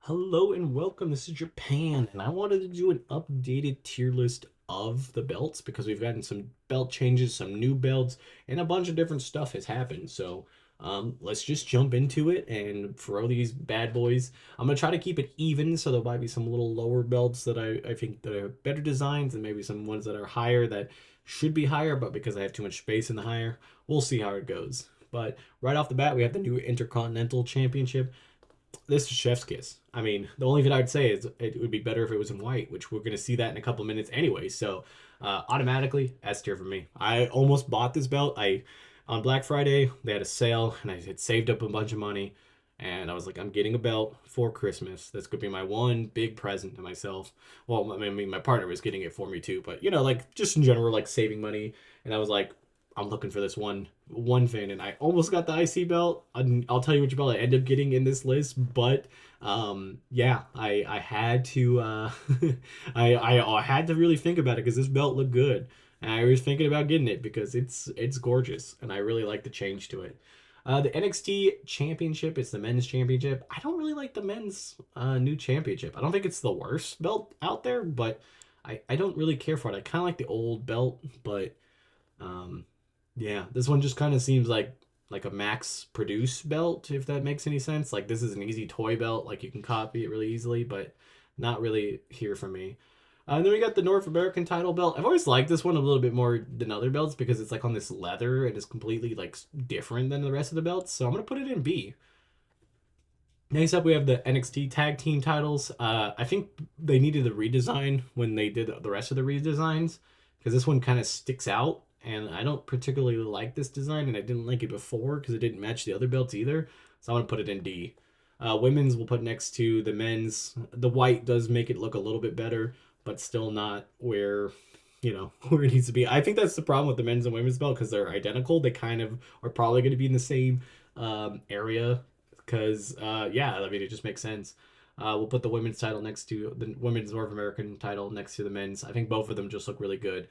Hello and welcome. This is Japan, and I wanted to do an updated tier list of the belts because we've gotten some belt changes, some new belts, and a bunch of different stuff has happened. So let's just jump into it and throw these bad boys. I'm gonna try to keep it even, so there might be some little lower belts that I think that are better designs, and maybe some ones that are higher that should be higher, but because I have too much space in the higher, we'll see how it goes. But right off the bat, we have the new Intercontinental Championship. This is chef's kiss. I mean, the only thing I'd say is it would be better if it was in white, which we're going to see that in a couple minutes anyway. So automatically, S tier for me. I almost bought this belt. I On Black Friday they had a sale, and I had saved up a bunch of money, and I was like, I'm getting a belt for Christmas. That's gonna be my one big present to myself. Well, I mean, my partner was getting it for me too, but like just in general, like saving money. And I was like, I'm looking for this one thing, and I almost got the IC belt. I'll tell you which belt I ended up getting in this list, but yeah, I had to I had to really think about it because this belt looked good, and I was thinking about getting it because it's gorgeous, and I really like the change to it. The NXT Championship, it's the men's championship. I don't really like the men's new championship. I don't think it's the worst belt out there, but I don't really care for it. I kind of like the old belt, but um, yeah, this one just kind of seems like a max produce belt, if that makes any sense. Like this is an easy toy belt, like you can copy it really easily, but not really here for me. And then we got the North American title belt. I've always liked this one a little bit more than other belts because it's like on this leather and it's completely like different than the rest of the belts. So I'm gonna put it in B. Next up, we have the NXT Tag Team titles. I think they needed a redesign when they did the rest of the redesigns because this one kind of sticks out, and I don't particularly like this design, and I didn't like it before because it didn't match the other belts either. So I'm gonna put it in D. Women's we'll put next to the men's. The white does make it look a little bit better, but still not where where it needs to be. I think that's the problem with the men's and women's belt because they're identical. They kind of are probably going to be in the same area because yeah, I mean it just makes sense. We'll put the women's title next to the women's North American title next to the men's. I think both of them just look really good.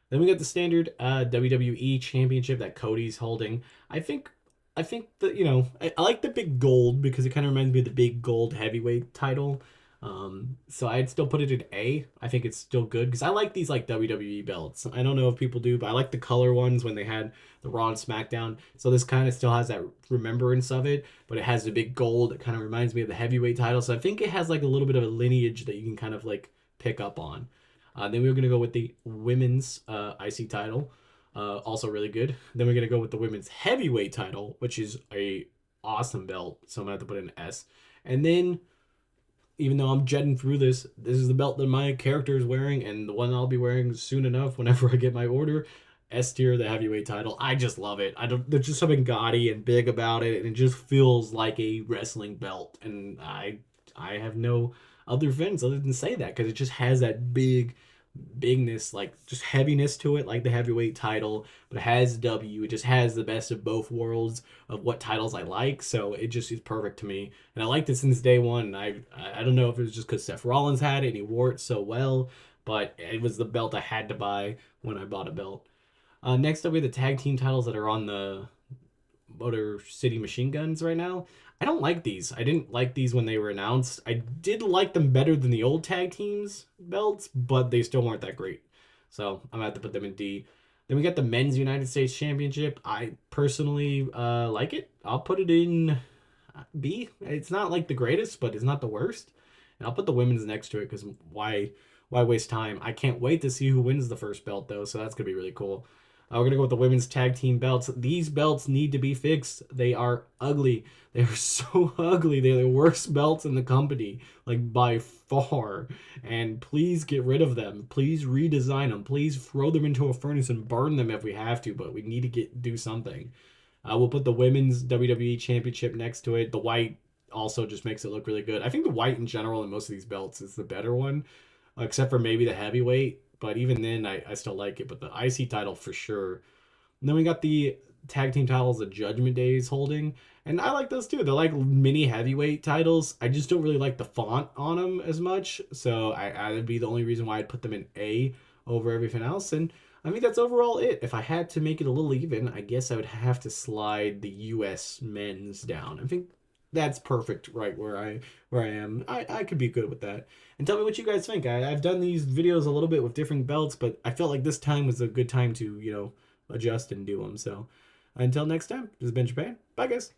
Then we got the standard WWE Championship that Cody's holding. I think I think that I like the big gold because it kind of reminds me of the big gold heavyweight title. So I'd still put it in A. I think it's still good because I like these like WWE belts. I don't know if people do, but I like the color ones when they had the Raw and SmackDown. So this kind of still has that remembrance of it, but it has the big gold. It kind of reminds me of the heavyweight title. So I think it has like a little bit of a lineage that you can kind of like pick up on. Then we were gonna go with the women's IC title, also really good. Then we're gonna go with the women's heavyweight title, which is a awesome belt. So I'm gonna have to put an S. And then even though I'm jetting through this is the belt that my character is wearing and the one I'll be wearing soon enough whenever I get my order. S tier, the heavyweight title. I just love it. I don't. There's just something gaudy and big about it, and it just feels like a wrestling belt. And I have no other things other than say that because it just has that bigness, like just heaviness to it, like the heavyweight title, but it has W. It just has the best of both worlds of what titles I like. So it just is perfect to me, and I liked it since day one. I don't know if it was just because Seth Rollins had it and he wore it so well, but it was the belt I had to buy when I bought a belt. Next up, we have the tag team titles that are on the Motor City Machine Guns right now. I don't like these. I didn't like these when they were announced. I did like them better than the old tag teams belts, but they still weren't that great. So I'm gonna have to put them in D. Then we got the men's United States Championship. I personally like it. I'll put it in B. It's not like the greatest, but it's not the worst. And I'll put the women's next to it because why waste time? I can't wait to see who wins the first belt though, so that's gonna be really cool. We're gonna go with the women's tag team belts. These belts need to be fixed. They are ugly. They are so ugly. They're the worst belts in the company, like by far. And please get rid of them. Please redesign them. Please throw them into a furnace and burn them if we have to. But we need to do something. We'll put the women's WWE Championship next to it. The white also just makes it look really good. I think the white in general in most of these belts is the better one, except for maybe the heavyweight. But even then, I still like it. But the IC title for sure. And then we got the tag team titles the Judgment Day is holding. And I like those too. They're like mini heavyweight titles. I just don't really like the font on them as much. So that'd be the only reason why I'd put them in A over everything else. And I think that's overall it. If I had to make it a little even, I guess I would have to slide the US men's down. I think that's perfect right where I am. I could be good with that. And tell me what you guys think. I've done these videos a little bit with different belts, but I felt like this time was a good time to, adjust and do them. So until next time, this has been Japan. Bye, guys.